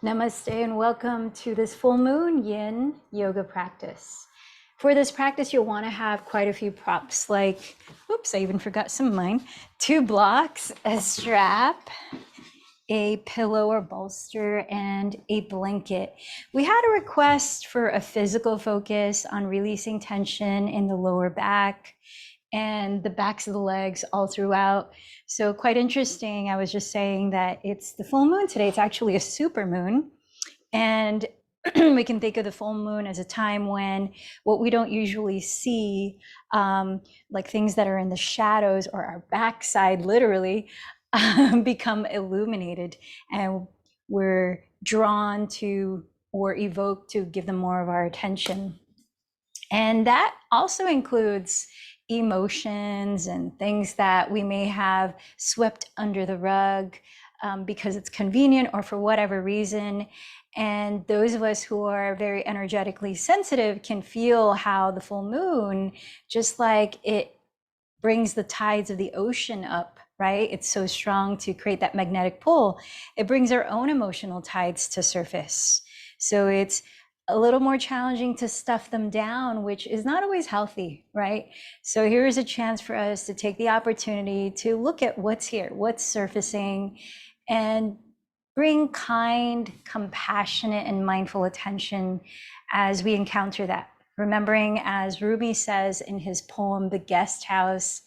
Namaste and welcome to this full moon yin yoga practice. For this practice, you'll want to have quite a few props like, oops, I even forgot some of mine, 2 blocks, a strap, a pillow or bolster, and a blanket. We had a request for a physical focus on releasing tension in the lower back and the backs of the legs all throughout. So quite interesting. I was just saying that it's the full moon today. It's actually a super moon. And we can think of the full moon as a time when what we don't usually see, like things that are in the shadows or our backside literally, become illuminated, and we're drawn to or evoked to give them more of our attention. And that also includes emotions and things that we may have swept under the rug because it's convenient or for whatever reason. And those of us who are very energetically sensitive can feel how the full moon, just like it brings the tides of the ocean up, right? It's so strong to create that magnetic pull. It brings our own emotional tides to surface. So it's a little more challenging to stuff them down, which is not always healthy, right? So here is a chance for us to take the opportunity to look at what's here, what's surfacing, and bring kind, compassionate, and mindful attention as we encounter that. Remembering, as Rumi says in his poem, The Guest House,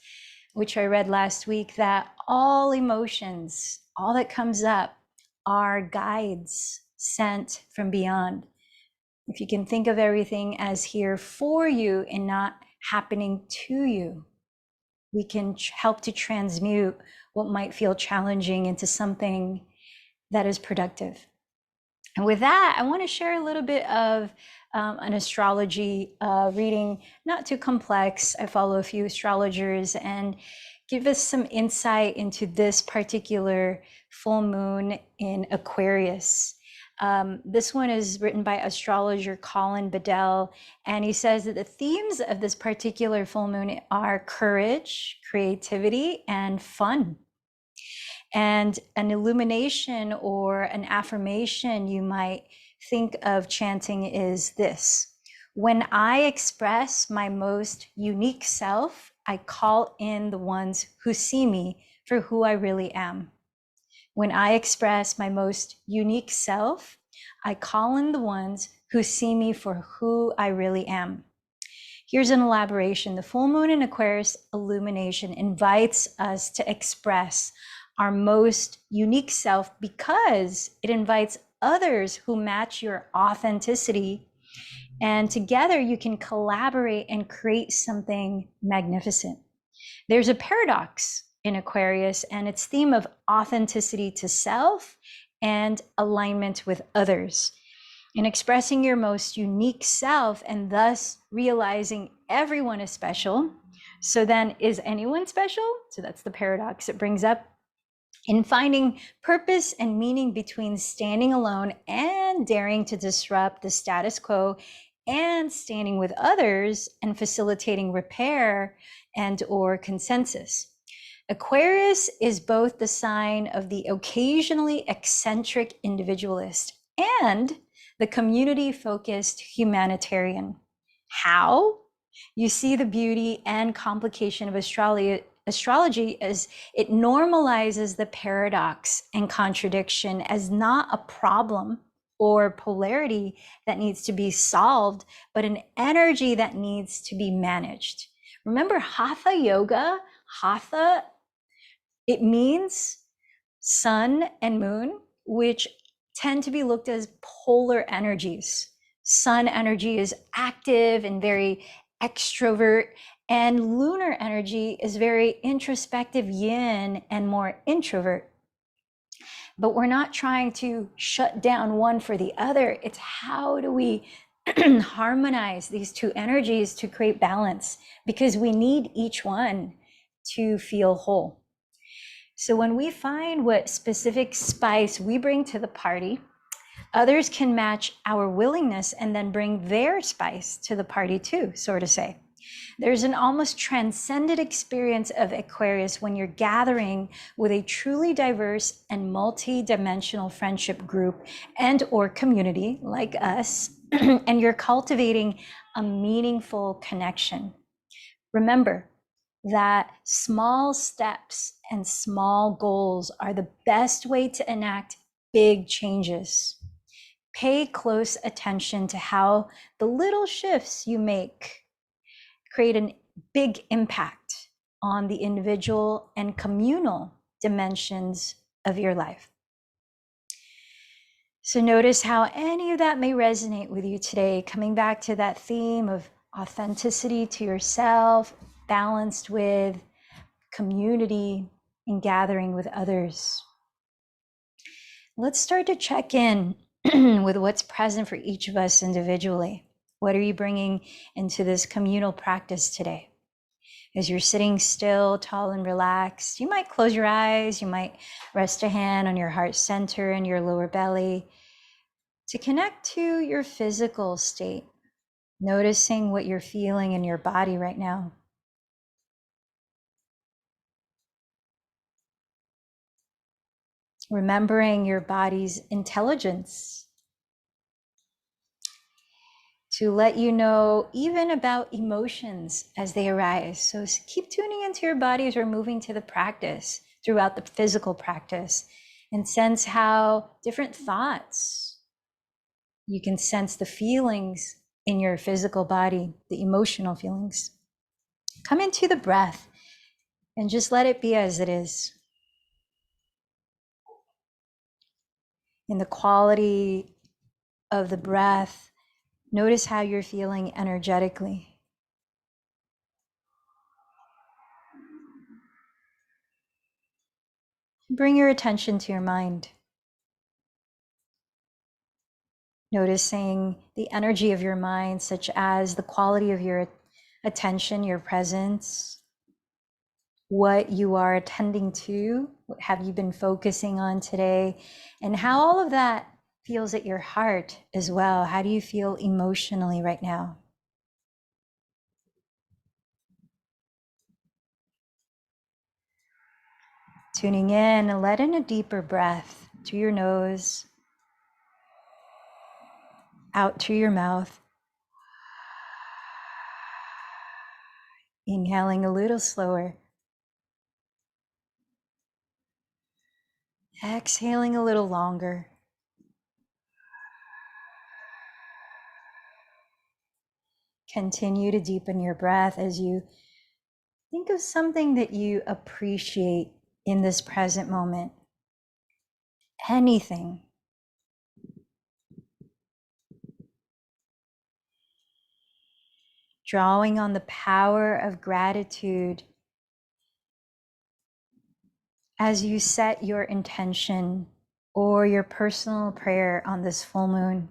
which I read last week, that all emotions, all that comes up, are guides sent from beyond. If you can think of everything as here for you and not happening to you, we can help to transmute what might feel challenging into something that is productive. And with that, I want to share a little bit of an astrology reading, not too complex. I follow a few astrologers, and give us some insight into this particular full moon in Aquarius. This one is written by astrologer Colin Bedell, and he says that the themes of this particular full moon are courage, creativity, and fun. And an illumination or an affirmation you might think of chanting is this: when I express my most unique self, I call in the ones who see me for who I really am. When I express my most unique self, I call in the ones who see me for who I really am. Here's an elaboration. The full moon in Aquarius illumination invites us to express our most unique self because it invites others who match your authenticity. And together you can collaborate and create something magnificent. There's a paradox in Aquarius, and its theme of authenticity to self and alignment with others. In expressing your most unique self and thus realizing everyone is special. So then, is anyone special? So that's the paradox it brings up. In finding purpose and meaning between standing alone and daring to disrupt the status quo, and standing with others and facilitating repair and or consensus. Aquarius is both the sign of the occasionally eccentric individualist and the community-focused humanitarian. How? You see the beauty and complication of astrology as it normalizes the paradox and contradiction as not a problem or polarity that needs to be solved, but an energy that needs to be managed. Remember Hatha yoga? Hatha, it means sun and moon, which tend to be looked as polar energies. Sun energy is active and very extrovert, and lunar energy is very introspective yin and more introvert. But we're not trying to shut down one for the other. It's how do we harmonize these two energies to create balance, because we need each one to feel whole. So when we find what specific spice we bring to the party, others can match our willingness and then bring their spice to the party too, so to say. There's an almost transcendent experience of Aquarius when you're gathering with a truly diverse and multi-dimensional friendship group and or community like us, and you're cultivating a meaningful connection. Remember that small steps and small goals are the best way to enact big changes. Pay close attention to how the little shifts you make create a big impact on the individual and communal dimensions of your life. So notice how any of that may resonate with you today, coming back to that theme of authenticity to yourself, balanced with community and gathering with others. Let's start to check in with what's present for each of us individually. What are you bringing into this communal practice today? As you're sitting still, tall and relaxed, you might close your eyes, you might rest a hand on your heart center and your lower belly to connect to your physical state, noticing what you're feeling in your body right now. Remembering your body's intelligence to let you know even about emotions as they arise. So keep tuning into your body as we're moving to the practice throughout the physical practice, and sense how different thoughts, you can sense the feelings in your physical body, the emotional feelings. Come into the breath and just let it be as it is. In the quality of the breath, notice how you're feeling energetically. Bring your attention to your mind, noticing the energy of your mind, such as the quality of your attention, your presence, what you are attending to, what have you been focusing on today, and how all of that feels at your heart as well. How do you feel emotionally right now? Tuning in and let in a deeper breath to your nose, out through your mouth. Inhaling a little slower. Exhaling a little longer. Continue to deepen your breath as you think of something that you appreciate in this present moment. Anything. Drawing on the power of gratitude as you set your intention or your personal prayer on this full moon.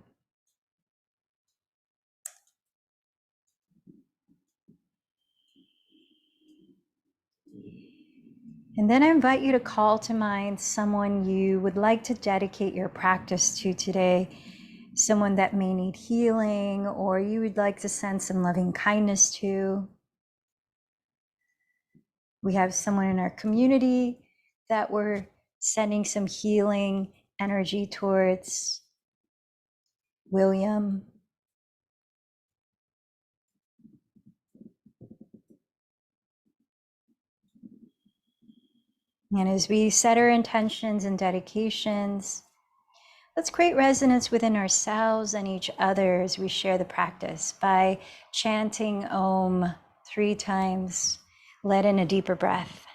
And then I invite you to call to mind someone you would like to dedicate your practice to today, someone that may need healing or you would like to send some loving kindness to. We have someone in our community that we're sending some healing energy towards. William. And as we set our intentions and dedications, let's create resonance within ourselves and each other as we share the practice by chanting Om 3 times. Let in a deeper breath.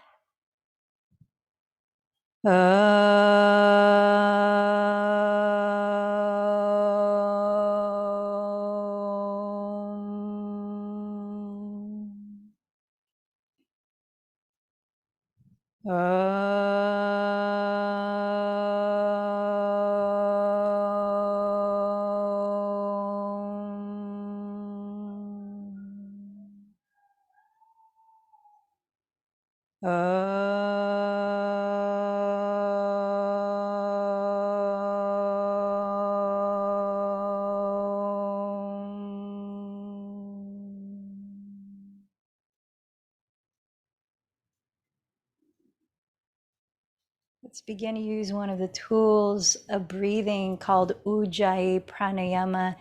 Let's begin to use one of the tools of breathing called Ujjayi Pranayama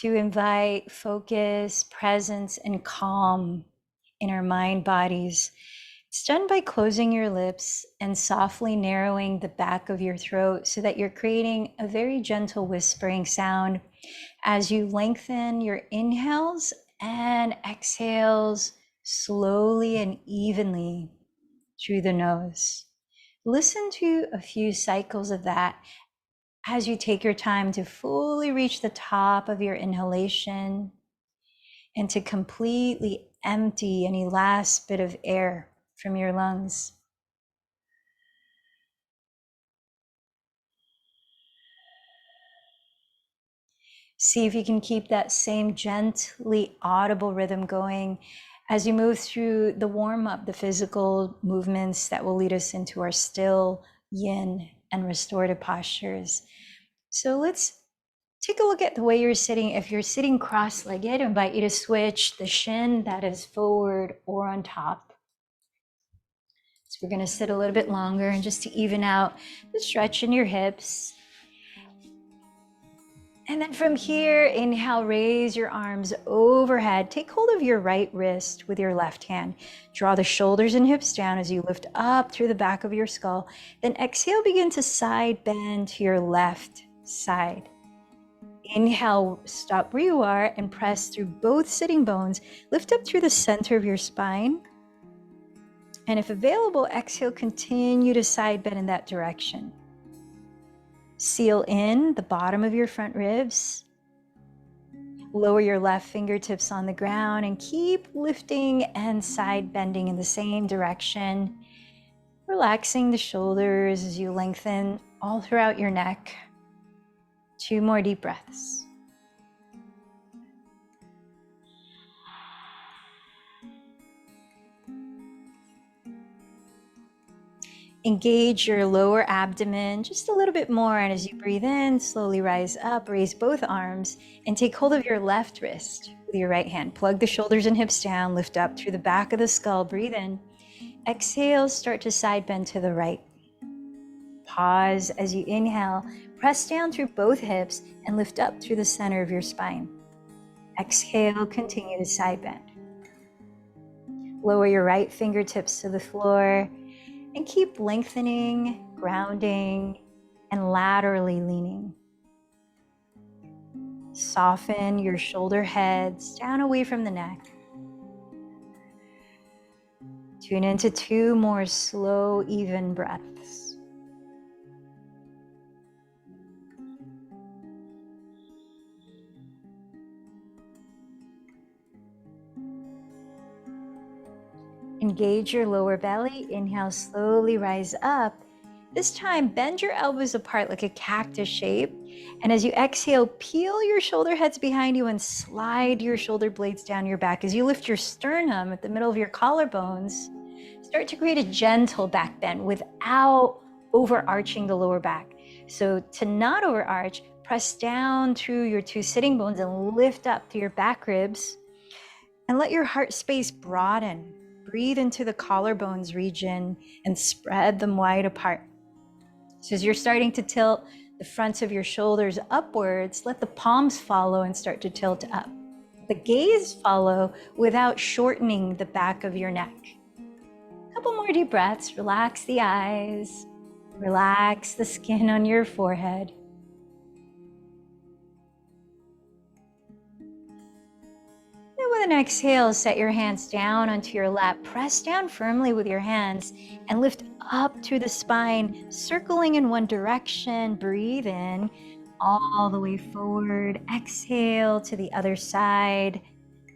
to invite focus, presence, and calm in our mind bodies. It's done by closing your lips and softly narrowing the back of your throat so that you're creating a very gentle whispering sound as you lengthen your inhales and exhales slowly and evenly through the nose. Listen to a few cycles of that as you take your time to fully reach the top of your inhalation and to completely empty any last bit of air from your lungs. See if you can keep that same gently audible rhythm going as you move through the warm-up, the physical movements that will lead us into our still, yin, and restorative postures. So let's take a look at the way you're sitting. If you're sitting cross-legged, I invite you to switch the shin that is forward or on top. So we're going to sit a little bit longer, and just to even out the stretch in your hips. And then from here, inhale, raise your arms overhead. Take hold of your right wrist with your left hand. Draw the shoulders and hips down as you lift up through the back of your skull. Then exhale, begin to side bend to your left side. Inhale, stop where you are and press through both sitting bones. Lift up through the center of your spine. And if available, exhale, continue to side bend in that direction. Seal in the bottom of your front ribs. Lower your left fingertips on the ground and keep lifting and side bending in the same direction. Relaxing the shoulders as you lengthen all throughout your neck. 2 more deep breaths. Engage your lower abdomen just a little bit more, and as you breathe in, slowly rise up, raise both arms, and take hold of your left wrist with your right hand. Plug the shoulders and hips down, lift up through the back of the skull, breathe in. Exhale, start to side bend to the right. Pause as you inhale, press down through both hips and lift up through the center of your spine. Exhale, continue to side bend. Lower your right fingertips to the floor and keep lengthening, grounding, and laterally leaning. Soften your shoulder heads down away from the neck. Tune into 2 more slow, even breaths. Engage your lower belly. Inhale, slowly rise up. This time, bend your elbows apart like a cactus shape. And as you exhale, peel your shoulder heads behind you and slide your shoulder blades down your back. As you lift your sternum at the middle of your collarbones, start to create a gentle back bend without overarching the lower back. So to not overarch, press down through your 2 sitting bones and lift up through your back ribs. And let your heart space broaden. Breathe into the collarbones region and spread them wide apart. So as you're starting to tilt the fronts of your shoulders upwards, let the palms follow and start to tilt up. The gaze follow without shortening the back of your neck. A couple more deep breaths. Relax the eyes. Relax the skin on your forehead. And with an exhale, set your hands down onto your lap. Press down firmly with your hands and lift up through the spine, circling in one direction. Breathe in all the way forward. Exhale to the other side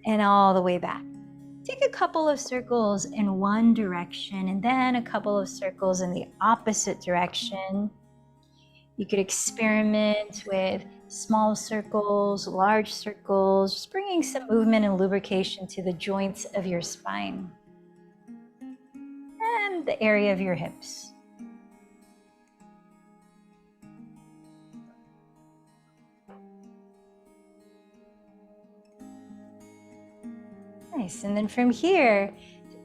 and all the way back. Take a couple of circles in one direction and then a couple of circles in the opposite direction. You could experiment with small circles, large circles, just bringing some movement and lubrication to the joints of your spine and the area of your hips. Nice. And then from here,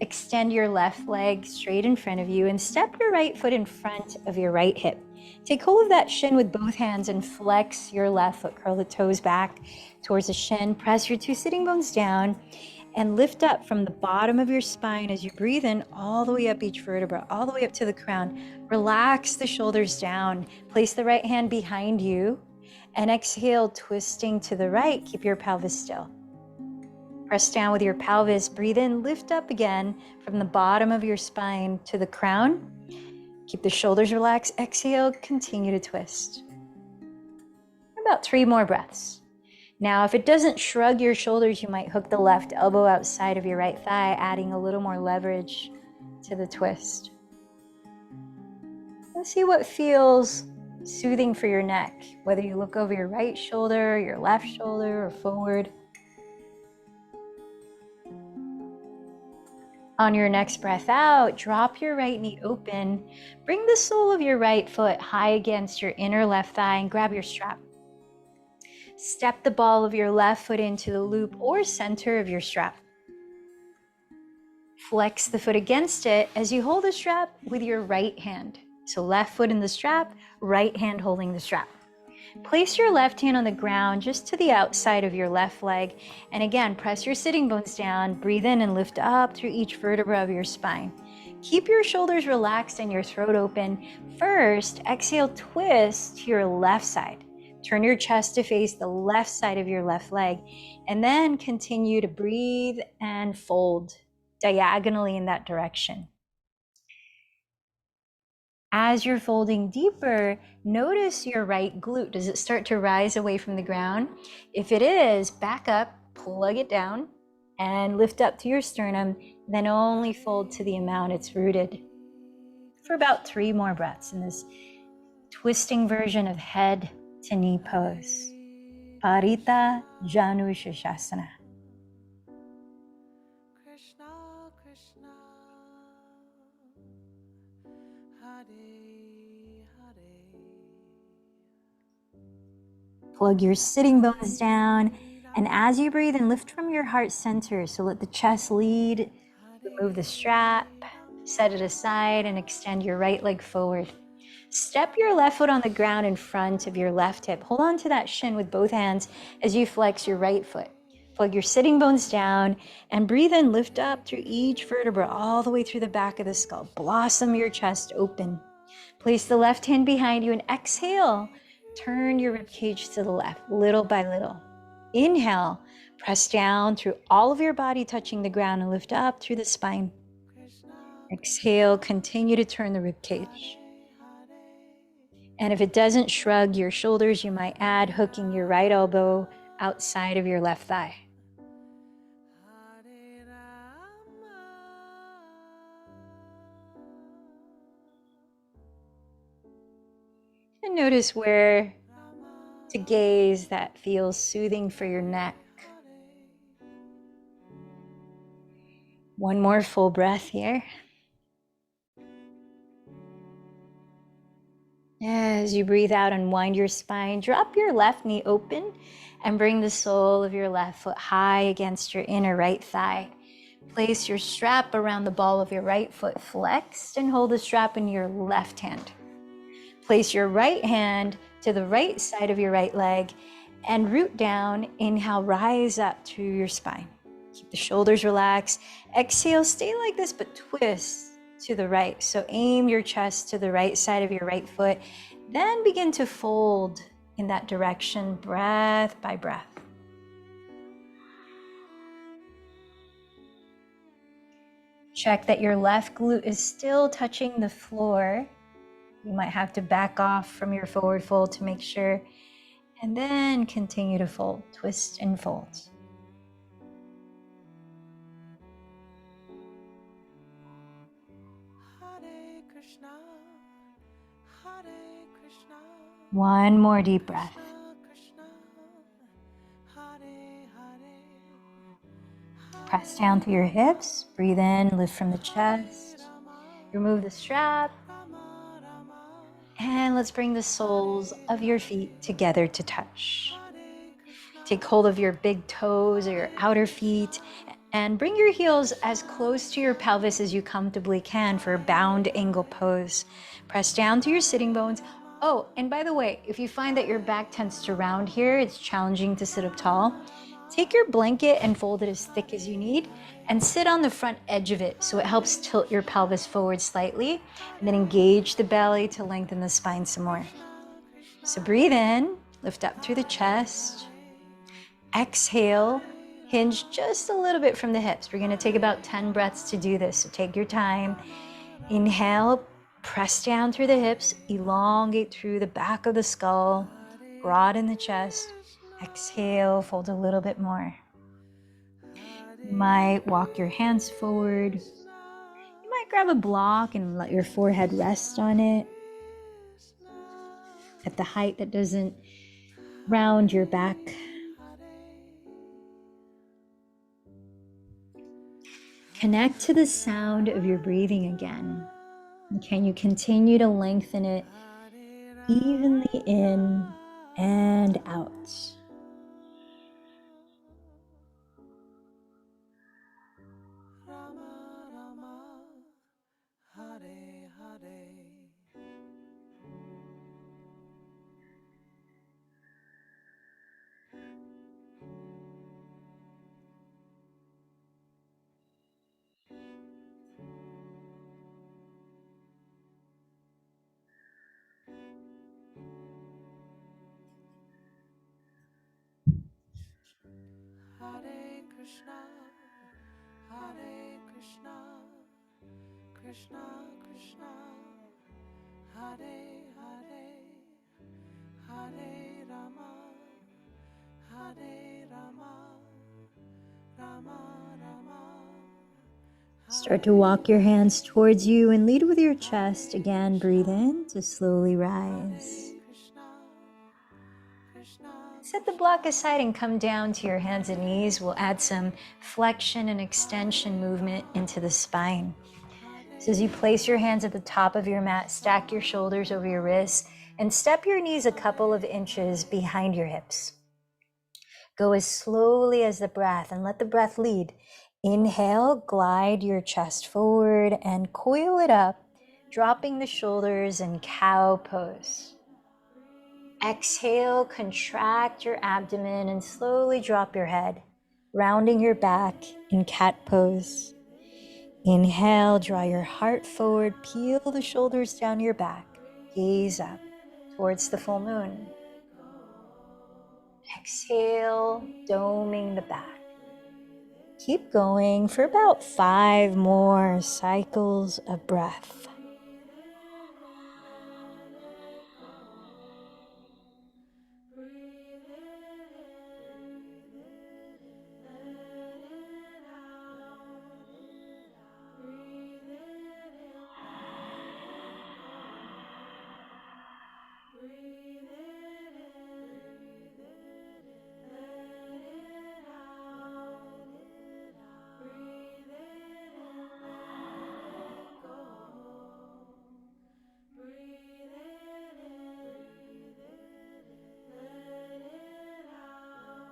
Extend your left leg straight in front of you and step your right foot in front of your right hip. Take hold of that shin with both hands and flex your left foot. Curl the toes back towards the shin. Press your two sitting bones down and lift up from the bottom of your spine as you breathe in all the way up each vertebra, all the way up to the crown. Relax the shoulders down. Place the right hand behind you and exhale, twisting to the right. Keep your pelvis still. Press down with your pelvis. Breathe in, lift up again from the bottom of your spine to the crown. Keep the shoulders relaxed. Exhale, continue to twist. About 3 more breaths. Now, if it doesn't shrug your shoulders, you might hook the left elbow outside of your right thigh, adding a little more leverage to the twist. Let's see what feels soothing for your neck, whether you look over your right shoulder, your left shoulder, or forward. On your next breath out, drop your right knee open. Bring the sole of your right foot high against your inner left thigh and grab your strap. Step the ball of your left foot into the loop or center of your strap. Flex the foot against it as you hold the strap with your right hand. So left foot in the strap, right hand holding the strap. Place your left hand on the ground just to the outside of your left leg. And again, press your sitting bones down. Breathe in and lift up through each vertebra of your spine. Keep your shoulders relaxed and your throat open. First, exhale, twist to your left side. Turn your chest to face the left side of your left leg. And then continue to breathe and fold diagonally in that direction. As you're folding deeper, notice your right glute. Does it start to rise away from the ground? If it is, back up, plug it down, and lift up to your sternum, then only fold to the amount it's rooted. For about 3 more breaths in this twisting version of head to knee pose. Parita Janu Shashasana. Plug your sitting bones down, and as you breathe in, lift from your heart center. So let the chest lead. Remove the strap, set it aside, and extend your right leg forward. Step your left foot on the ground in front of your left hip. Hold on to that shin with both hands as you flex your right foot. Plug your sitting bones down and breathe in, lift up through each vertebra all the way through the back of the skull. Blossom your chest open. Place the left hand behind you and exhale. Turn your ribcage to the left, little by little. Inhale, press down through all of your body, touching the ground, and lift up through the spine. Exhale, continue to turn the ribcage. And if it doesn't shrug your shoulders, you might add hooking your right elbow outside of your left thigh. And notice where to gaze that feels soothing for your neck. One more full breath here. As you breathe out, unwind your spine, drop your left knee open and bring the sole of your left foot high against your inner right thigh. Place your strap around the ball of your right foot flexed and hold the strap in your left hand. Place your right hand to the right side of your right leg and root down. Inhale, rise up through your spine. Keep the shoulders relaxed. Exhale, stay like this, but twist to the right. So aim your chest to the right side of your right foot. Then begin to fold in that direction, breath by breath. Check that your left glute is still touching the floor. You might have to back off from your forward fold to make sure. And then continue to fold, twist and fold. One more deep breath. Press down through your hips. Breathe in, lift from the chest. Remove the strap. And let's bring the soles of your feet together to touch. Take hold of your big toes or your outer feet And bring your heels as close to your pelvis as you comfortably can for a bound angle pose. Press down to your sitting bones. Oh, and by the way, if you find that your back tends to round here, it's challenging to sit up tall, take your blanket and fold it as thick as you need and sit on the front edge of it so it helps tilt your pelvis forward slightly, and then engage the belly to lengthen the spine some more. So breathe in, lift up through the chest. Exhale, hinge just a little bit from the hips. We're gonna take about 10 breaths to do this, so take your time. Inhale, press down through the hips, elongate through the back of the skull, broaden the chest. Exhale, fold a little bit more. You might walk your hands forward. You might grab a block and let your forehead rest on it at the height that doesn't round your back. Connect to the sound of your breathing again. Can you continue to lengthen it evenly in and out? Hare Krishna, Hare Krishna, Krishna Krishna, Hare Hare, Hare Rama, Hare Rama, Rama Rama. Start to walk your hands towards you and lead with your chest. Again, breathe in to slowly rise. Set the block aside and come down to your hands and knees. We'll add some flexion and extension movement into the spine. So as you place your hands at the top of your mat, stack your shoulders over your wrists and step your knees a couple of inches behind your hips. Go as slowly as the breath and let the breath lead. Inhale, glide your chest forward and coil it up, dropping the shoulders in cow pose. Exhale, contract your abdomen and slowly drop your head, rounding your back in cat pose. Inhale, draw your heart forward, peel the shoulders down your back, gaze up towards the full moon. Exhale, doming the back. Keep going for about 5 more cycles of breath.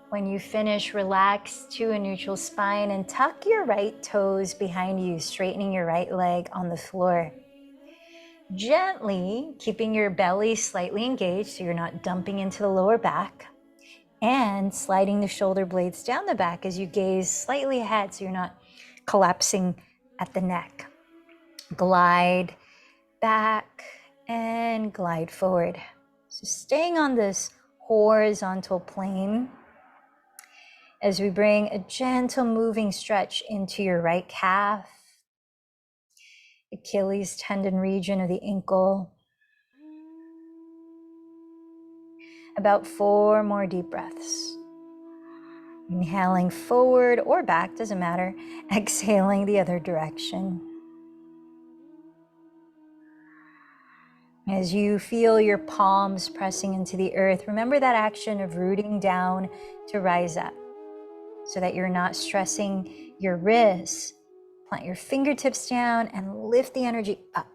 When you finish, relax to a neutral spine and tuck your right toes behind you, straightening your right leg on the floor. Gently keeping your belly slightly engaged so you're not dumping into the lower back, and sliding the shoulder blades down the back as you gaze slightly ahead so you're not collapsing at the neck. Glide back and glide forward. So staying on this horizontal plane as we bring a gentle moving stretch into your right calf, Achilles tendon region of the ankle. About 4 more deep breaths. Inhaling forward or back, doesn't matter. Exhaling the other direction. As you feel your palms pressing into the earth, remember that action of rooting down to rise up so that you're not stressing your wrists. Plant your fingertips down and lift the energy up.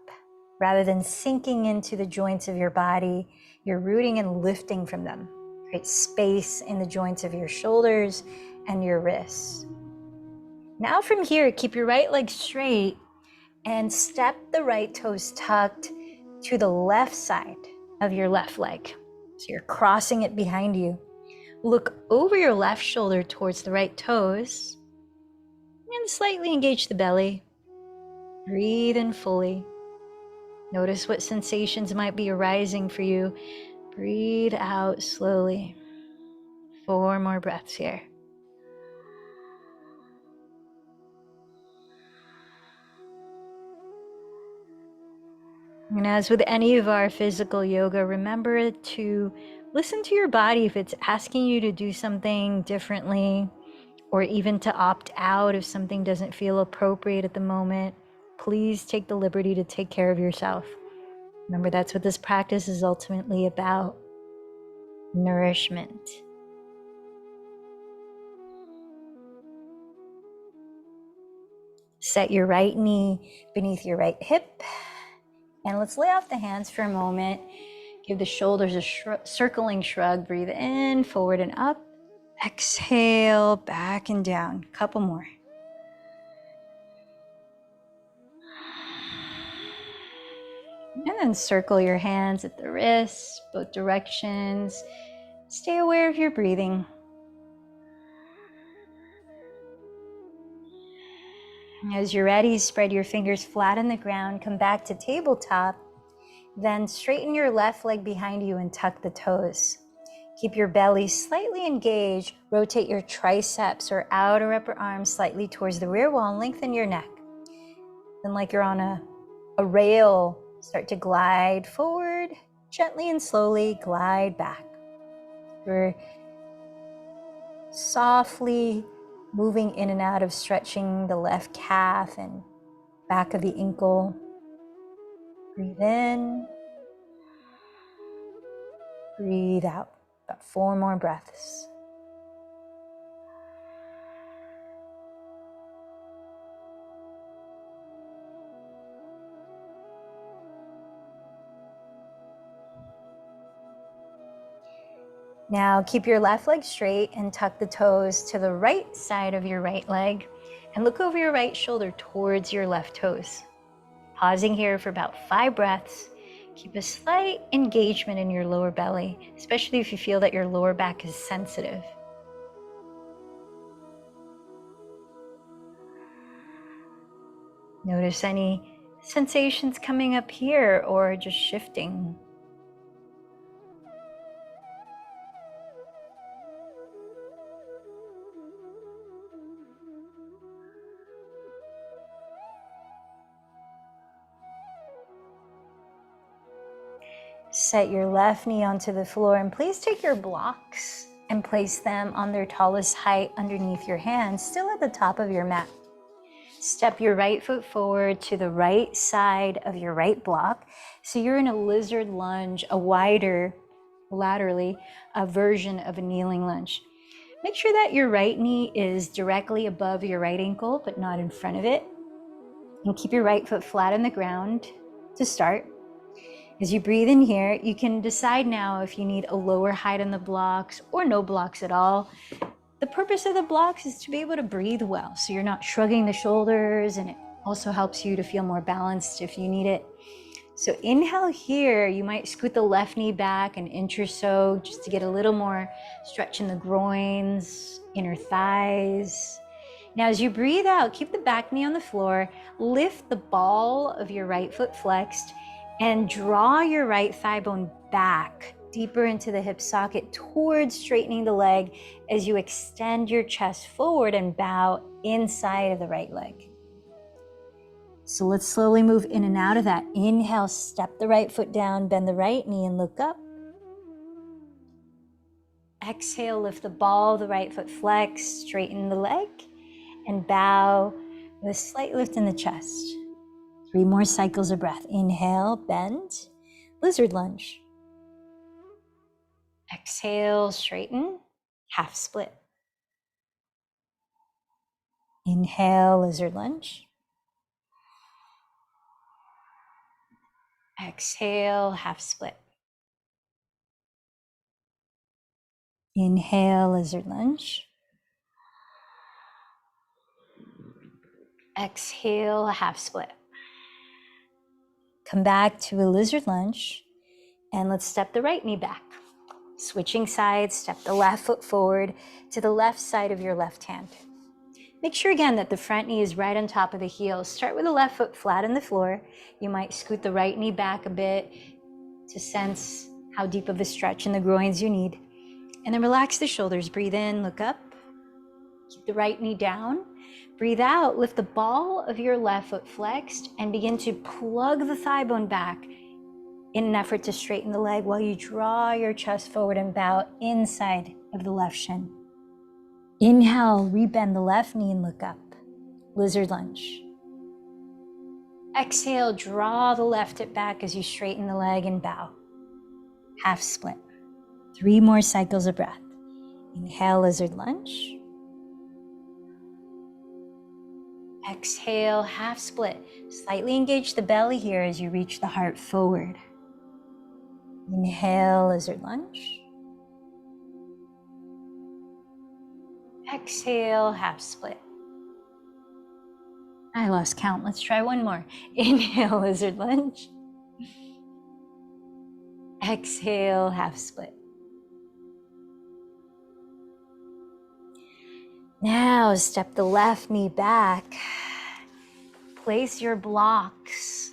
Rather than sinking into the joints of your body, you're rooting and lifting from them. Create space in the joints of your shoulders and your wrists. Now from here, keep your right leg straight and step the right toes tucked to the left side of your left leg. So you're crossing it behind you. Look over your left shoulder towards the right toes and slightly engage the belly. Breathe in fully. Notice what sensations might be arising for you. Breathe out slowly. 4 more breaths here. And as with any of our physical yoga, remember to listen to your body if it's asking you to do something differently, or even to opt out if something doesn't feel appropriate at the moment. Please take the liberty to take care of yourself. Remember, that's what this practice is ultimately about: nourishment. Set your right knee beneath your right hip. And let's lay off the hands for a moment. Give the shoulders a circling shrug. Breathe in, forward and up. Exhale, back and down. Couple more. And then circle your hands at the wrists, both directions. Stay aware of your breathing. As you're ready, spread your fingers flat on the ground. Come back to tabletop. Then straighten your left leg behind you and tuck the toes. Keep your belly slightly engaged. Rotate your triceps or outer upper arms slightly towards the rear wall and lengthen your neck. Then, like you're on a rail, start to glide forward, gently and slowly glide back. We're softly moving in and out of stretching the left calf and back of the ankle. Breathe in, breathe out. About 4 more breaths. Now keep your left leg straight and tuck the toes to the right side of your right leg and look over your right shoulder towards your left toes. Pausing here for about 5 breaths. Keep a slight engagement in your lower belly, especially if you feel that your lower back is sensitive. Notice any sensations coming up here or just shifting. Set your left knee onto the floor and please take your blocks and place them on their tallest height underneath your hands, still at the top of your mat. Step your right foot forward to the right side of your right block. So you're in a lizard lunge, a wider, laterally, a version of a kneeling lunge. Make sure that your right knee is directly above your right ankle, but not in front of it. And keep your right foot flat on the ground to start. As you breathe in here, you can decide now if you need a lower height on the blocks or no blocks at all. The purpose of the blocks is to be able to breathe well, so you're not shrugging the shoulders, and it also helps you to feel more balanced if you need it. So inhale here, you might scoot the left knee back an inch or so just to get a little more stretch in the groins, inner thighs. Now as you breathe out, keep the back knee on the floor, lift the ball of your right foot flexed, and draw your right thigh bone back deeper into the hip socket towards straightening the leg as you extend your chest forward and bow inside of the right leg. So let's slowly move in and out of that. Inhale, step the right foot down, bend the right knee and look up. Exhale, lift the ball of the right foot flex, straighten the leg and bow with a slight lift in the chest. 3 more cycles of breath. Inhale, bend, lizard lunge. Exhale, straighten, half split. Inhale, lizard lunge. Exhale, half split. Inhale, lizard lunge. Exhale, half split. Come back to a lizard lunge, and let's step the right knee back. Switching sides, step the left foot forward to the left side of your left hand. Make sure again that the front knee is right on top of the heel. Start with the left foot flat on the floor. You might scoot the right knee back a bit to sense how deep of a stretch in the groins you need. And then relax the shoulders. Breathe in, look up. Keep the right knee down. Breathe out, lift the ball of your left foot flexed and begin to plug the thigh bone back in an effort to straighten the leg while you draw your chest forward and bow inside of the left shin. Inhale, rebend the left knee and look up. Lizard lunge. Exhale, draw the left hip back as you straighten the leg and bow. Half split. 3 more cycles of breath. Inhale, lizard lunge. Exhale, half split. Slightly engage the belly here as you reach the heart forward. Inhale, lizard lunge. Exhale, half split. I lost count. Let's try one more. Inhale, lizard lunge. Exhale, half split. Now step the left knee back. Place your blocks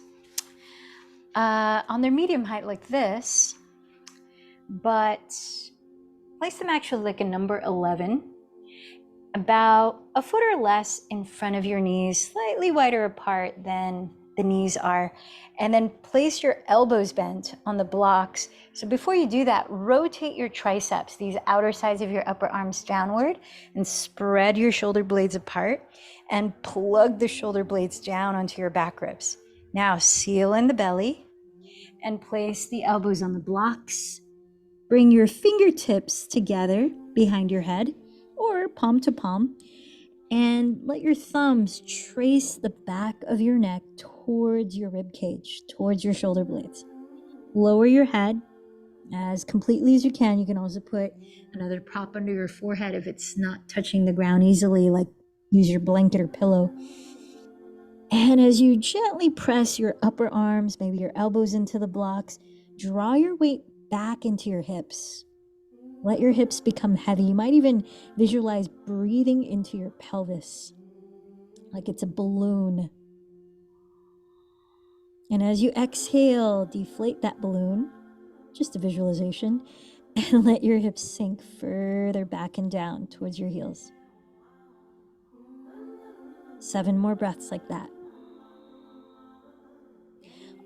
on their medium height like this, but place them actually like a number 11, about a foot or less in front of your knees, slightly wider apart than the knees are. And then place your elbows bent on the blocks. So before you do that, rotate your triceps, these outer sides of your upper arms downward, and spread your shoulder blades apart and plug the shoulder blades down onto your back ribs. Now seal in the belly and place the elbows on the blocks. Bring your fingertips together behind your head or palm to palm, and let your thumbs trace the back of your neck towards your rib cage, towards your shoulder blades. Lower your head as completely as you can. You can also put another prop under your forehead if it's not touching the ground easily, like use your blanket or pillow. And as you gently press your upper arms, maybe your elbows into the blocks, draw your weight back into your hips. Let your hips become heavy. You might even visualize breathing into your pelvis like it's a balloon. And as you exhale, deflate that balloon, just a visualization, and let your hips sink further back and down towards your heels. 7 more breaths like that.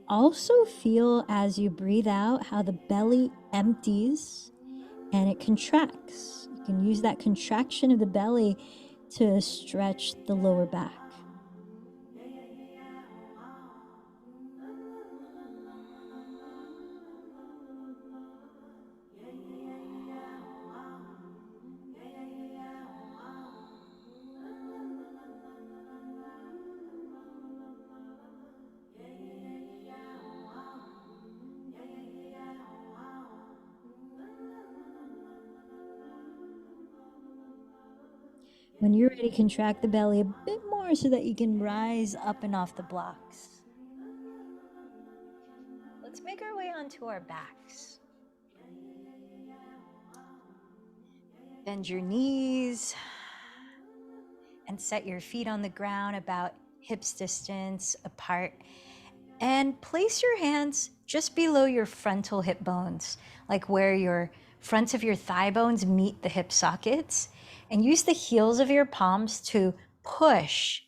Also feel as you breathe out how the belly empties and it contracts. You can use that contraction of the belly to stretch the lower back. When you're ready, contract the belly a bit more so that you can rise up and off the blocks. Let's make our way onto our backs. Bend your knees and set your feet on the ground about hips distance apart. And place your hands just below your frontal hip bones, like where your fronts of your thigh bones meet the hip sockets. And use the heels of your palms to push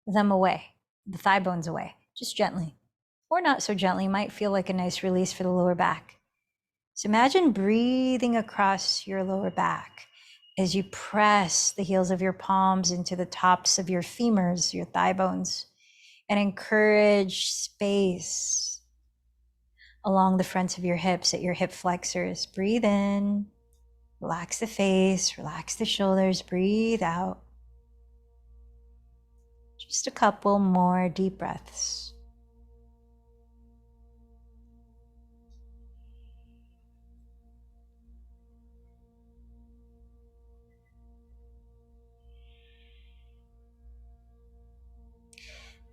them away, the thigh bones away, just gently. Or not so gently, you might feel like a nice release for the lower back. So imagine breathing across your lower back as you press the heels of your palms into the tops of your femurs, your thigh bones, and encourage space along the fronts of your hips at your hip flexors. Breathe in. Relax the face, relax the shoulders, breathe out. Just a couple more deep breaths.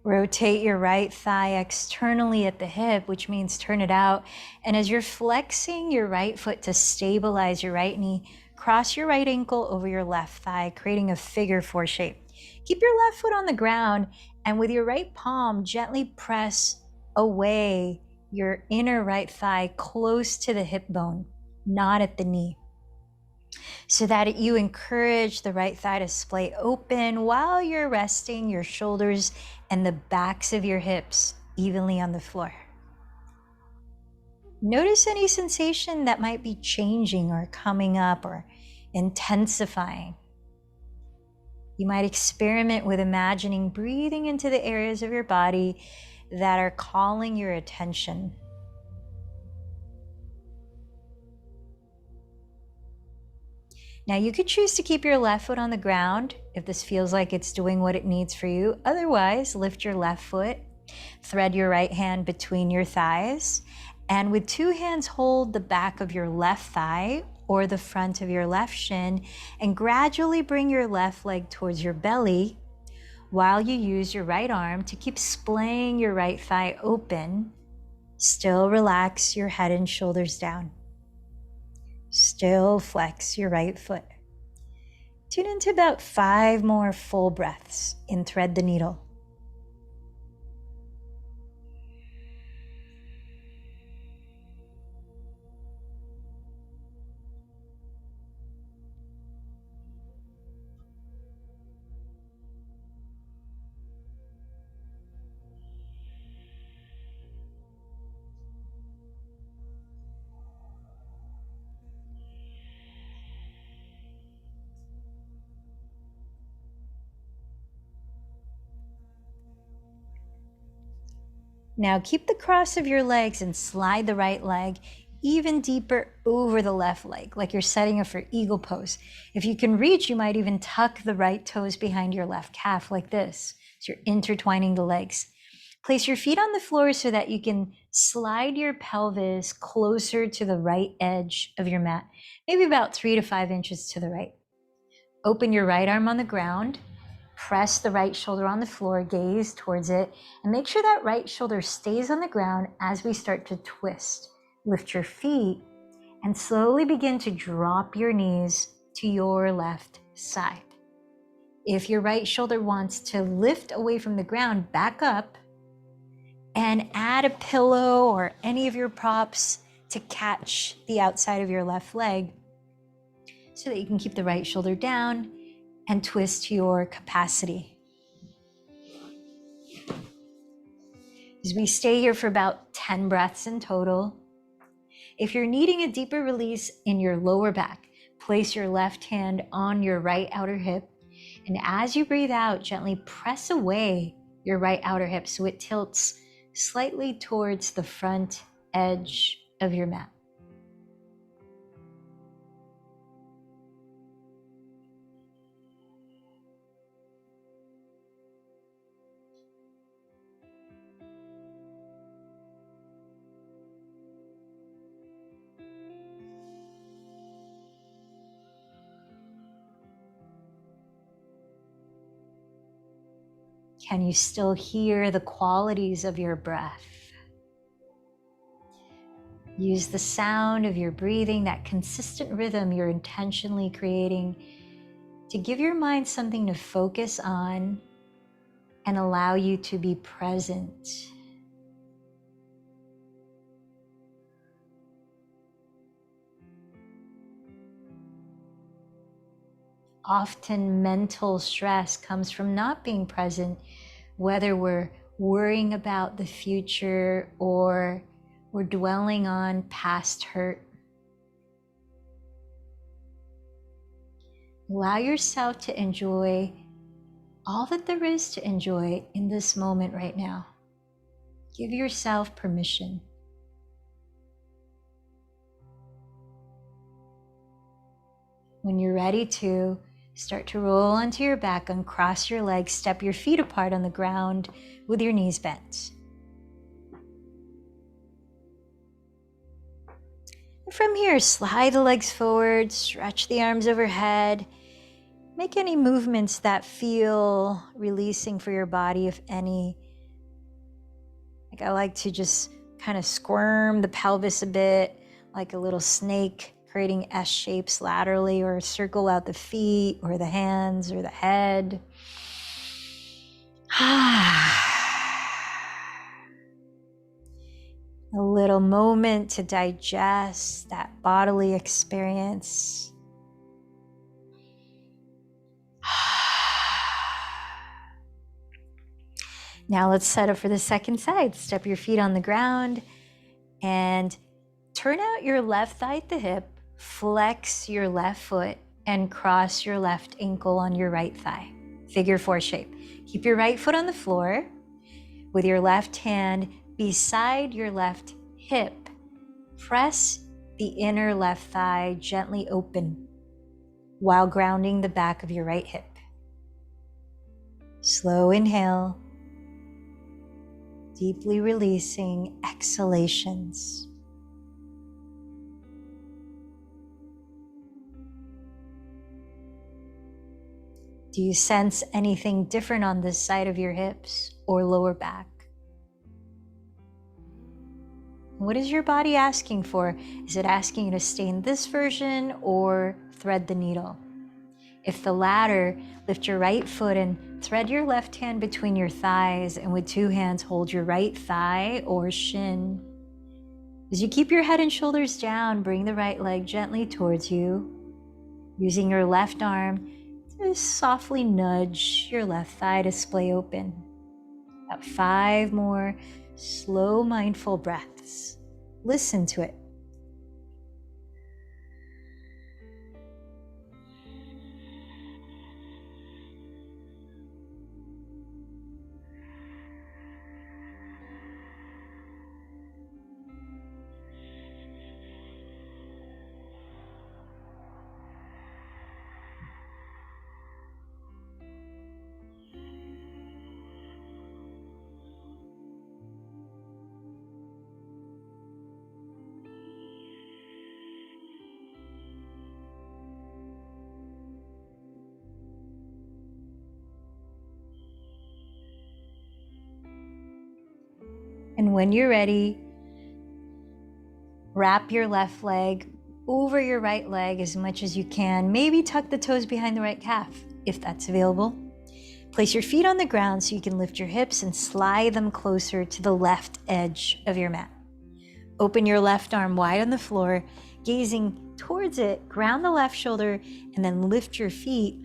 Rotate your right thigh externally at the hip, which means turn it out. And as you're flexing your right foot to stabilize your right knee, cross your right ankle over your left thigh, creating a figure four shape. Keep your left foot on the ground, and with your right palm, gently press away your inner right thigh close to the hip bone, not at the knee, so that you encourage the right thigh to splay open while you're resting your shoulders and the backs of your hips evenly on the floor. Notice any sensation that might be changing or coming up or intensifying. You might experiment with imagining breathing into the areas of your body that are calling your attention. Now you could choose to keep your left foot on the ground if this feels like it's doing what it needs for you. Otherwise, lift your left foot, thread your right hand between your thighs, and with two hands hold the back of your left thigh or the front of your left shin, and gradually bring your left leg towards your belly while you use your right arm to keep splaying your right thigh open. Still relax your head and shoulders down. Still flex your right foot. Tune into about 5 more full breaths in Thread the Needle. Now keep the cross of your legs and slide the right leg even deeper over the left leg, like you're setting up for eagle pose. If you can reach, you might even tuck the right toes behind your left calf like this. So you're intertwining the legs. Place your feet on the floor so that you can slide your pelvis closer to the right edge of your mat, maybe about 3 to 5 inches to the right. Open your right arm on the ground. Press the right shoulder on the floor, gaze towards it, and make sure that right shoulder stays on the ground as we start to twist. Lift your feet and slowly begin to drop your knees to your left side. If your right shoulder wants to lift away from the ground, back up and add a pillow or any of your props to catch the outside of your left leg so that you can keep the right shoulder down and twist to your capacity. As we stay here for about 10 breaths in total, if you're needing a deeper release in your lower back, place your left hand on your right outer hip, and as you breathe out, gently press away your right outer hip so it tilts slightly towards the front edge of your mat. Can you still hear the qualities of your breath? Use the sound of your breathing, that consistent rhythm you're intentionally creating, to give your mind something to focus on and allow you to be present. Often mental stress comes from not being present, whether we're worrying about the future or we're dwelling on past hurt. Allow yourself to enjoy all that there is to enjoy in this moment right now. Give yourself permission. When you're ready to, start to roll onto your back, uncross your legs, step your feet apart on the ground with your knees bent. And from here, slide the legs forward, stretch the arms overhead. Make any movements that feel releasing for your body, if any, Like I like to just kind of squirm the pelvis a bit, like a little snake, creating S shapes laterally, or circle out the feet or the hands or the head. A little moment to digest that bodily experience. Now let's set up for the second side. Step your feet on the ground and turn out your left thigh at the hip, flex your left foot, and cross your left ankle on your right thigh. Figure 4 shape. Keep your right foot on the floor with your left hand beside your left hip. Press the inner left thigh gently open while grounding the back of your right hip. Slow inhale, deeply releasing exhalations. Do you sense anything different on this side of your hips or lower back? What is your body asking for? Is it asking you to stay in this version or thread the needle? If the latter, lift your right foot and thread your left hand between your thighs, and with 2 hands hold your right thigh or shin. As you keep your head and shoulders down, bring the right leg gently towards you, using your left arm to softly nudge your left thigh to splay open. About 5 more slow, mindful breaths. Listen to it. And when you're ready, wrap your left leg over your right leg as much as you can. Maybe tuck the toes behind the right calf, if that's available. Place your feet on the ground so you can lift your hips and slide them closer to the left edge of your mat. Open your left arm wide on the floor, gazing towards it, ground the left shoulder, and then lift your feet.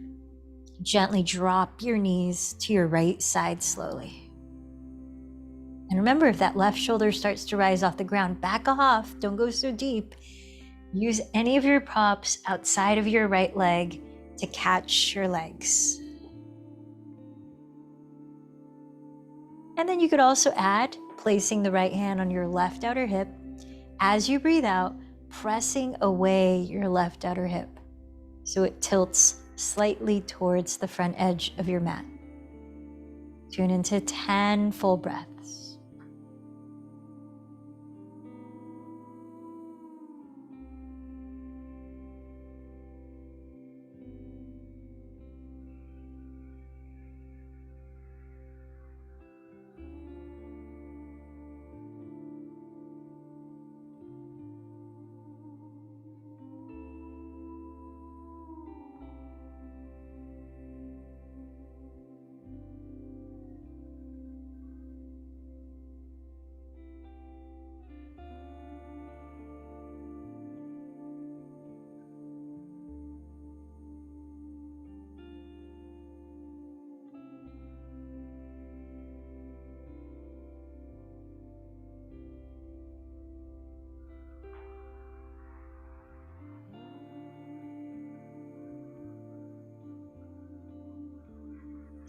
Gently drop your knees to your right side slowly. And remember, if that left shoulder starts to rise off the ground, back off, don't go so deep. Use any of your props outside of your right leg to catch your legs. And then you could also add, placing the right hand on your left outer hip. As you breathe out, pressing away your left outer hip so it tilts slightly towards the front edge of your mat. Tune into 10 full breaths.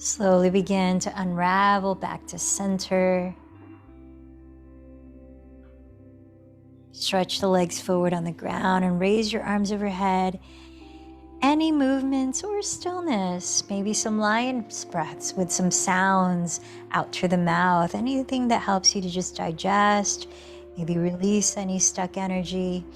Slowly begin to unravel back to center. Stretch the legs forward on the ground and raise your arms overhead. Any movements or stillness, maybe some lion's breaths with some sounds out through the mouth, anything that helps you to just digest, maybe release any stuck energy.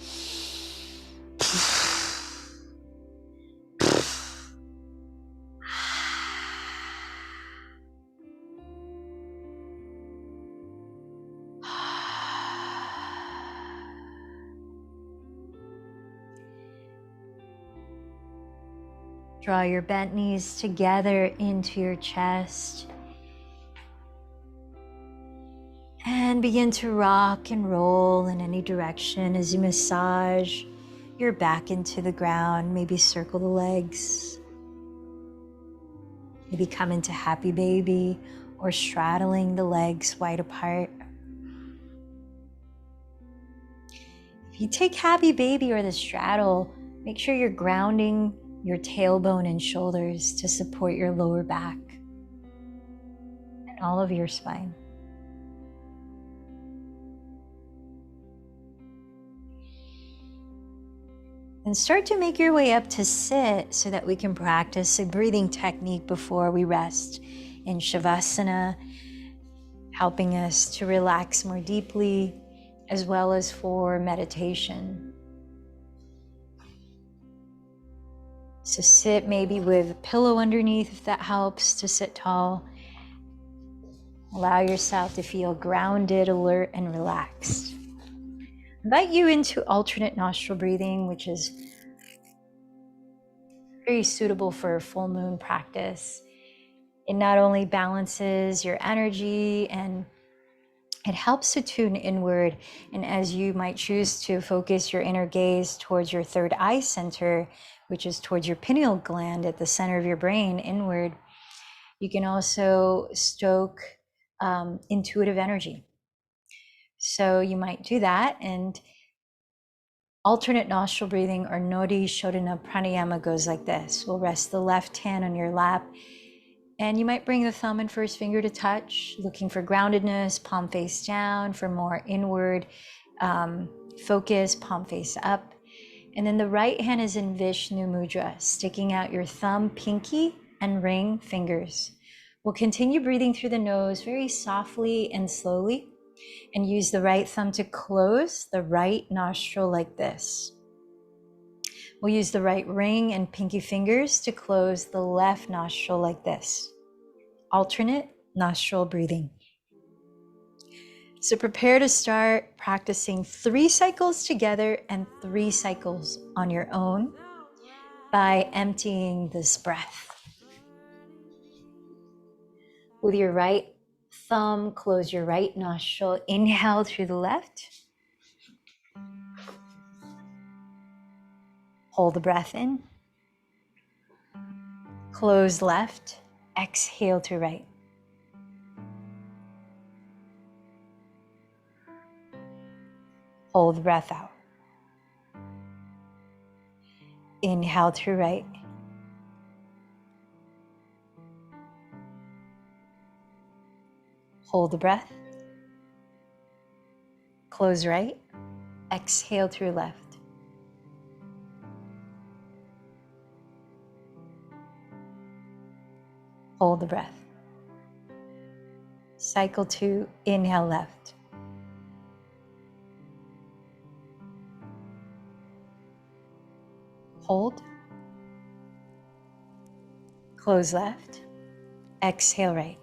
Draw your bent knees together into your chest. And begin to rock and roll in any direction as you massage your back into the ground. Maybe circle the legs. Maybe come into happy baby or straddling the legs wide apart. If you take happy baby or the straddle, make sure you're grounding your tailbone and shoulders to support your lower back and all of your spine. And start to make your way up to sit so that we can practice a breathing technique before we rest in Shavasana, helping us to relax more deeply, as well as for meditation. So sit maybe with a pillow underneath if that helps to sit tall. Allow yourself to feel grounded, alert, and relaxed. Invite you into alternate nostril breathing, which is very suitable for full moon practice. It not only balances your energy and it helps to tune inward. And as you might choose to focus your inner gaze towards your third eye center, which is towards your pineal gland at the center of your brain, inward, you can also stoke intuitive energy. So you might do that. And alternate nostril breathing, or Nodi Shodhana Pranayama, goes like this. We'll rest the left hand on your lap, and you might bring the thumb and first finger to touch, looking for groundedness, palm face down for more inward focus, palm face up. And then the right hand is in Vishnu Mudra, sticking out your thumb, pinky, and ring fingers. We'll continue breathing through the nose very softly and slowly, and use the right thumb to close the right nostril like this. We'll use the right ring and pinky fingers to close the left nostril like this. Alternate nostril breathing. So prepare to start practicing 3 cycles together and 3 cycles on your own by emptying this breath. With your right thumb, close your right nostril. Inhale through the left. Hold the breath in. Close left. Exhale to right. Hold the breath out. Inhale through right. Hold the breath. Close right. Exhale through left. Hold the breath. Cycle 2, inhale left. Hold. Close left. Exhale right.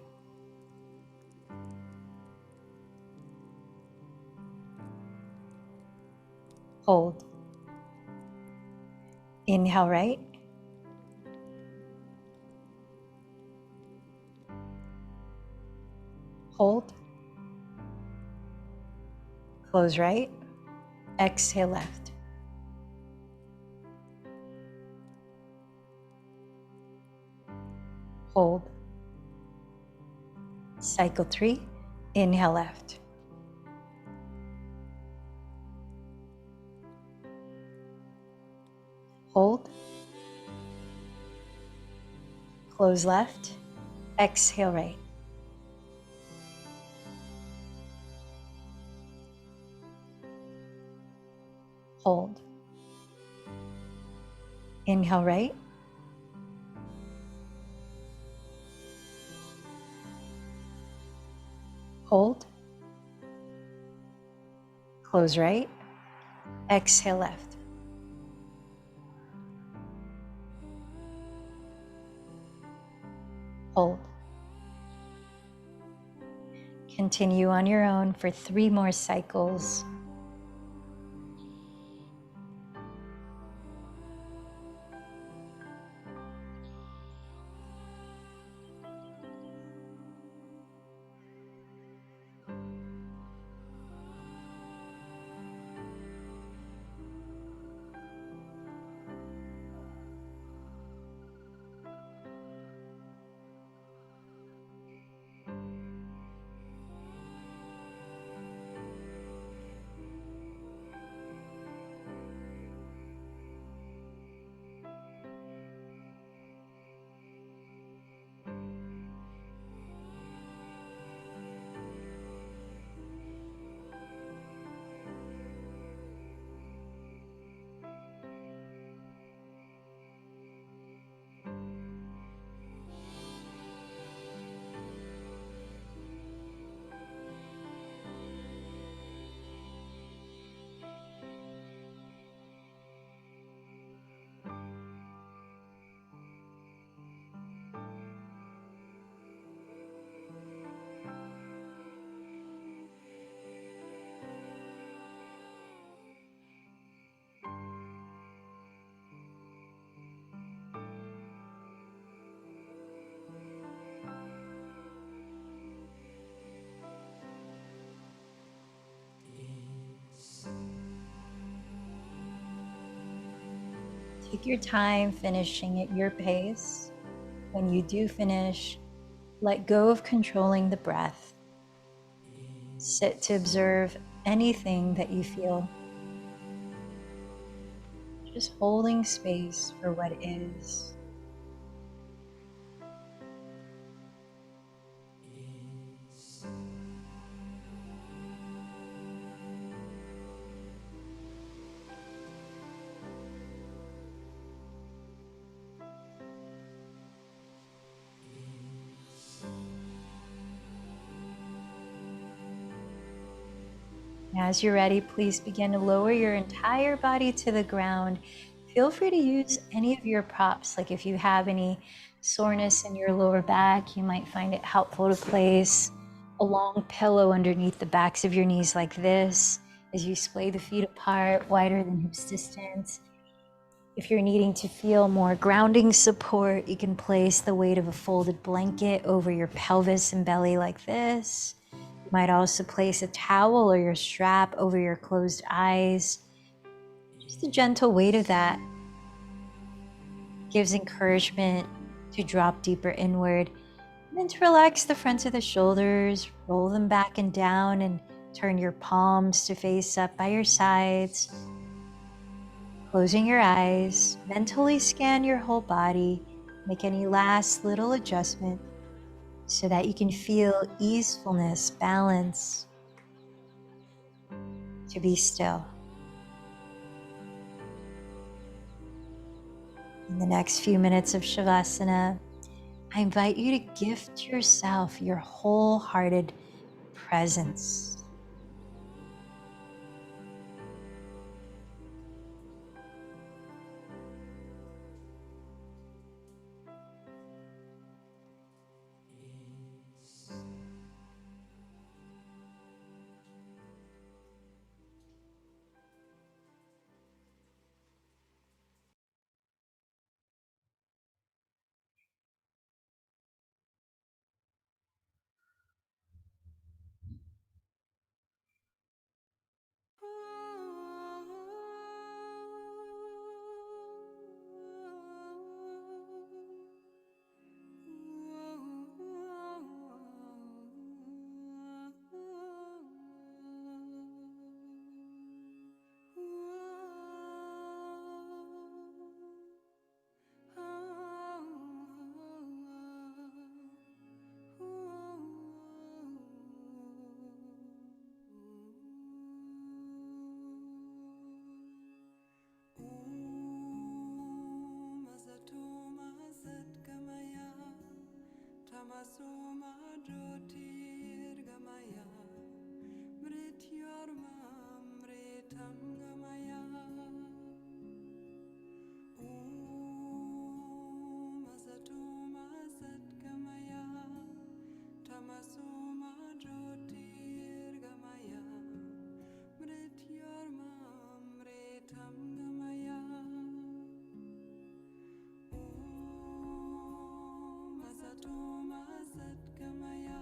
Hold. Inhale right. Hold. Close right. Exhale left. Hold. Cycle 3, inhale left. Hold. Close left. Exhale right. Hold. Inhale right. Hold. Close right. Exhale left. Hold. Continue on your own for 3 more cycles. Take your time finishing at your pace. When you do finish, let go of controlling the breath. Sit to observe anything that you feel. Just holding space for what is. As you're ready, please begin to lower your entire body to the ground. Feel free to use any of your props. Like if you have any soreness in your lower back, you might find it helpful to place a long pillow underneath the backs of your knees like this as you splay the feet apart, wider than hips distance. If you're needing to feel more grounding support, you can place the weight of a folded blanket over your pelvis and belly like this. You might also place a towel or your strap over your closed eyes. Just a gentle weight of that gives encouragement to drop deeper inward. And then to relax the fronts of the shoulders, roll them back and down, and turn your palms to face up by your sides. Closing your eyes, mentally scan your whole body, make any last little adjustment so that you can feel easefulness, balance, to be still. In the next few minutes of Shavasana, I invite you to gift yourself your wholehearted presence. Tamasoma Jyotirgamaya Mrityormamritam Gamaya Om Asatoma Satgamaya Tamasoma Jyotirgamaya Mrityormamritam Gamaya Asatoma Satgamaya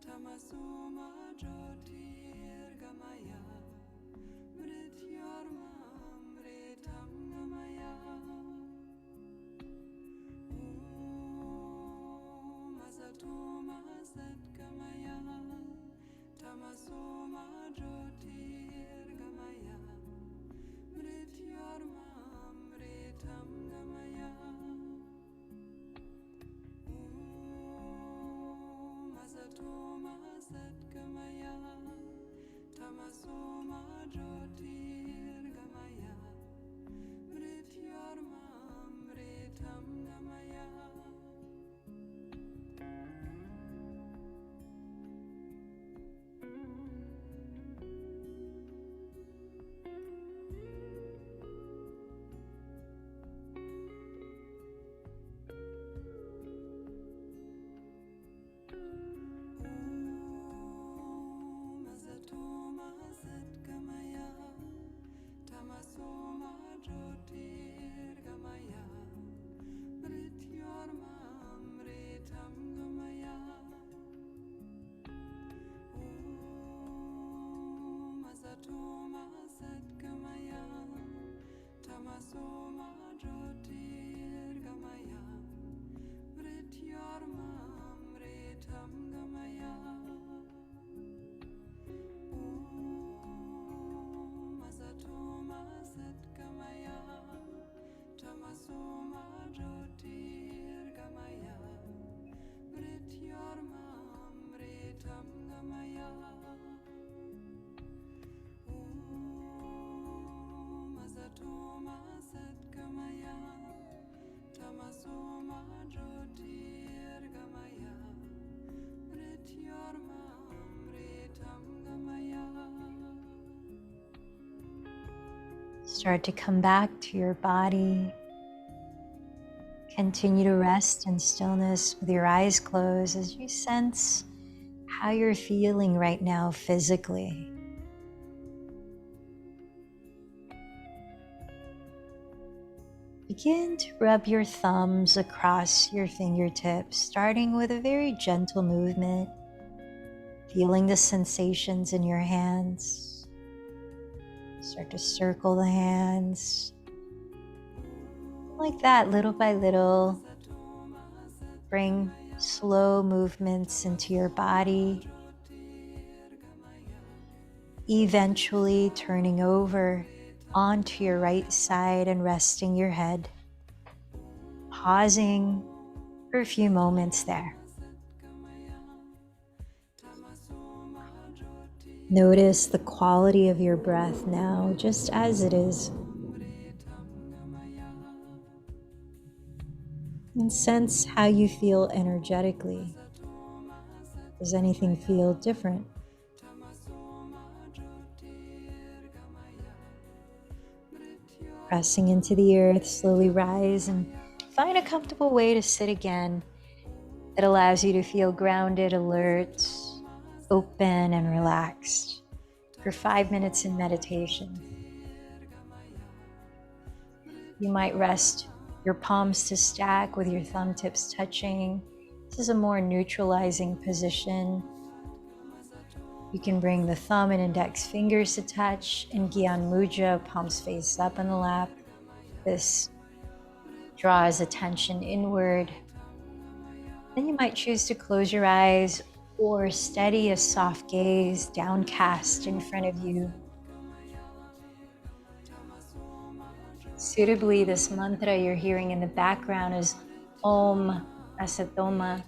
Tamasoma Jyotirgamaya Mrityormamritam Gamaya Om Asatoma Satgamaya Tamasoma Jyotirgamaya Mrityormamritam Gamaya Asatoma Satgamaya Tamasoma Jyotirgamaya Mrityormamritam Gamaya Asatoma Satgamaya Tamasoma Jyotirgamaya Mrityormamritam Gamaya Om Asatoma Satgamaya Tamasoma Tamasoma Jyotirgamaya Mrityarmamritam Gamaya Om Asatoma Satgamaya Tamasoma Jyotirgamaya Mrityarmamritam Gamaya. Start to come back to your body. Continue to rest in stillness with your eyes closed as you sense how you're feeling right now physically. Begin to rub your thumbs across your fingertips, starting with a very gentle movement, feeling the sensations in your hands. Start to circle the hands. Like that, little by little, bring slow movements into your body, eventually turning over onto your right side and resting your head, pausing for a few moments there. Notice the quality of your breath now, just as it is. And sense how you feel energetically. Does anything feel different? Pressing into the earth, slowly rise and find a comfortable way to sit again that allows you to feel grounded, alert, open, and relaxed for 5 minutes in meditation. You might rest your palms to stack with your thumb tips touching. This is a more neutralizing position. You can bring the thumb and index fingers to touch in Gyan Mudra, palms face up in the lap. This draws attention inward. Then you might choose to close your eyes or steady a soft gaze downcast in front of you. Suitably, this mantra you're hearing in the background is Om Asatoma,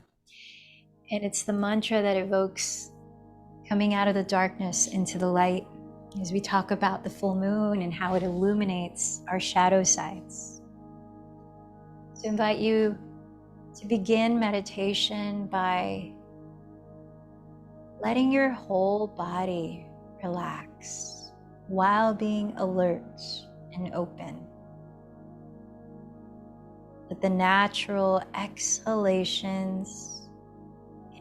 and it's the mantra that evokes coming out of the darkness into the light as we talk about the full moon and how it illuminates our shadow sides. So I invite you to begin meditation by letting your whole body relax while being alert and open. Let the natural exhalations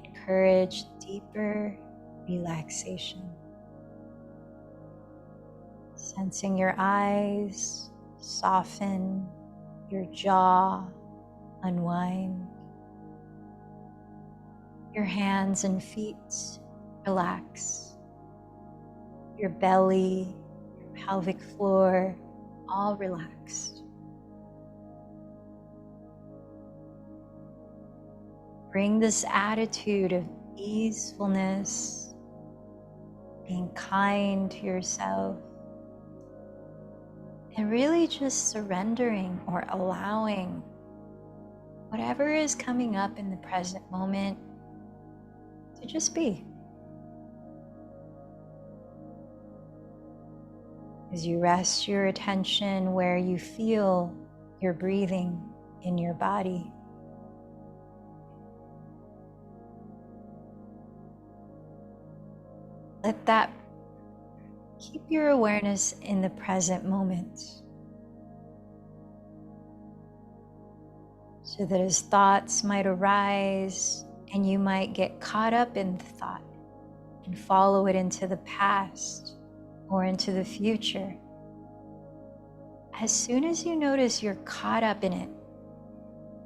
encourage deeper relaxation. Sensing your eyes soften, your jaw unwind, your hands and feet relax, your belly, your pelvic floor, all relaxed. Bring this attitude of easefulness, being kind to yourself, and really just surrendering or allowing whatever is coming up in the present moment to just be. As you rest your attention where you feel your breathing in your body, let that keep your awareness in the present moment, so that as thoughts might arise and you might get caught up in the thought and follow it into the past or into the future, as soon as you notice you're caught up in it,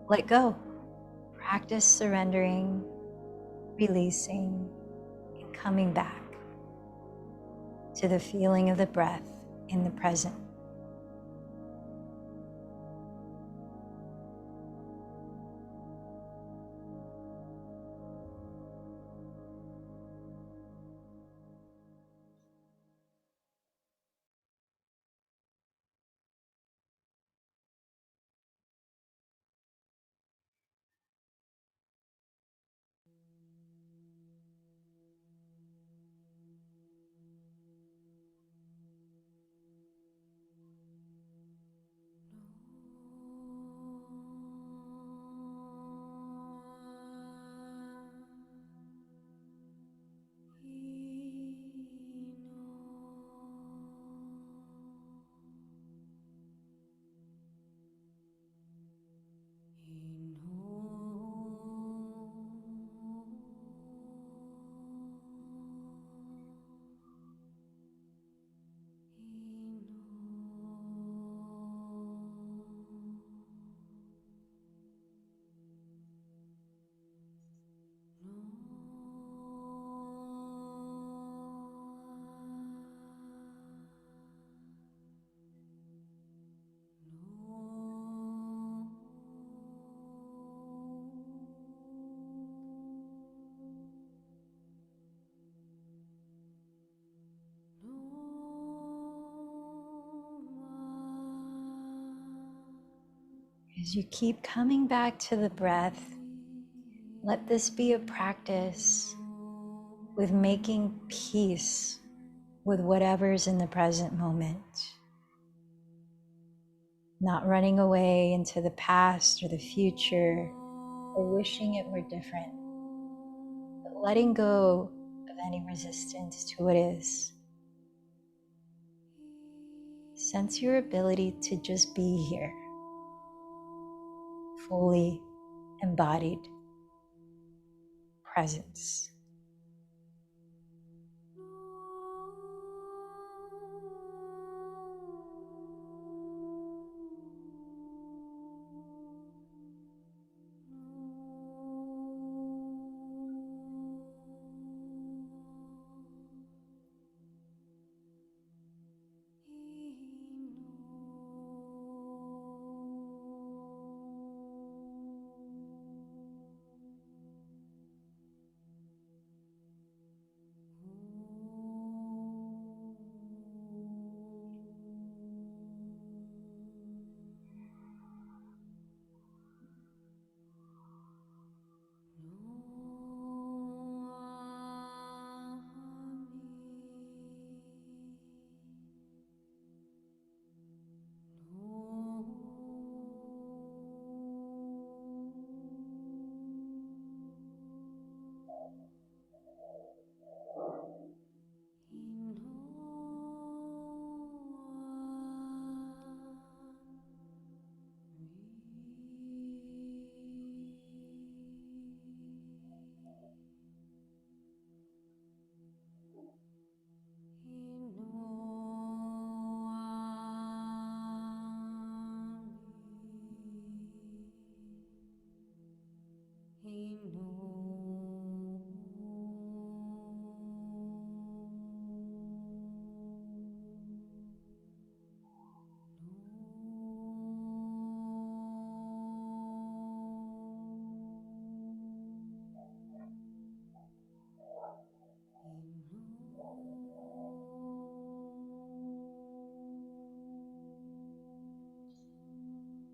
let go. Practice surrendering, releasing, and coming back to the feeling of the breath in the present. As you keep coming back to the breath, let this be a practice with making peace with whatever's in the present moment. Not running away into the past or the future or wishing it were different, but letting go of any resistance to what is. Sense your ability to just be here, fully embodied presence.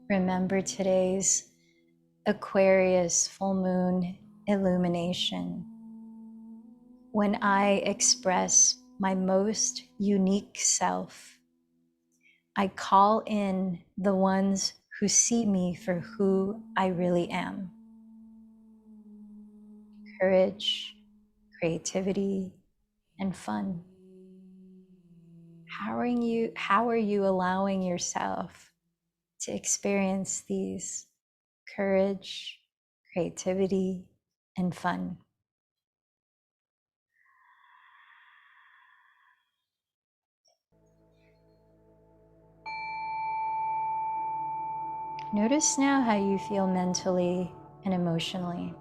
Remember today's Aquarius full moon illumination. When I express my most unique self, I call in the ones who see me for who I really am. Courage, creativity, and fun. How are you allowing yourself to experience these courage, creativity, and fun? Notice now how you feel mentally and emotionally.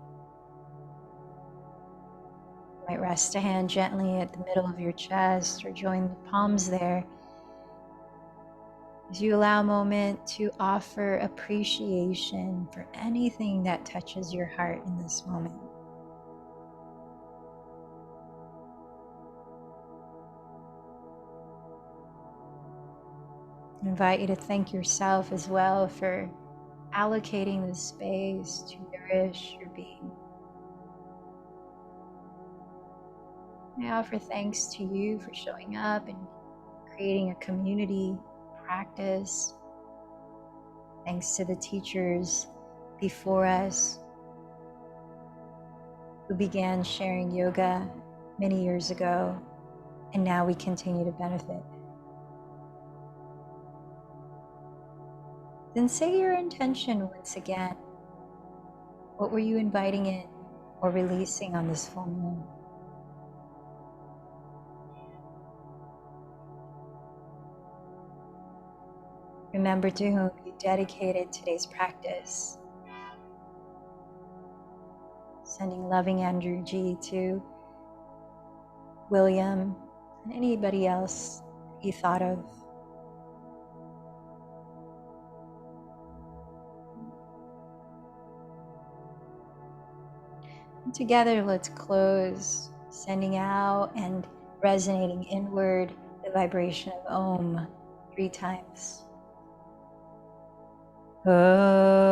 You might rest a hand gently at the middle of your chest or join the palms there as you allow a moment to offer appreciation for anything that touches your heart in this moment. I invite you to thank yourself as well for allocating the space to nourish your being. I offer thanks to you for showing up and creating a community practice. Thanks to the teachers before us who began sharing yoga many years ago, and now we continue to benefit. Then say your intention once again. What were you inviting in or releasing on this full moon? Remember to whom you dedicated today's practice. Sending loving energy to William and anybody else you thought of. And together, let's close, sending out and resonating inward the vibration of Om 3 times. Om.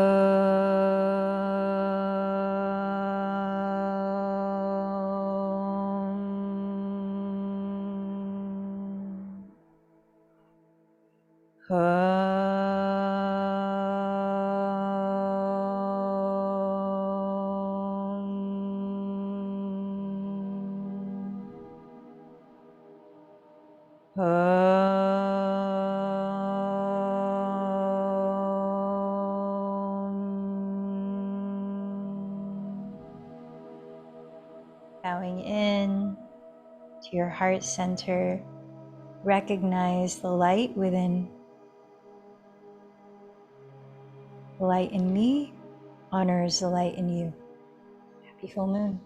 bowing in to your heart center. Recognize the light within. The light in me honors the light in you. Happy full moon.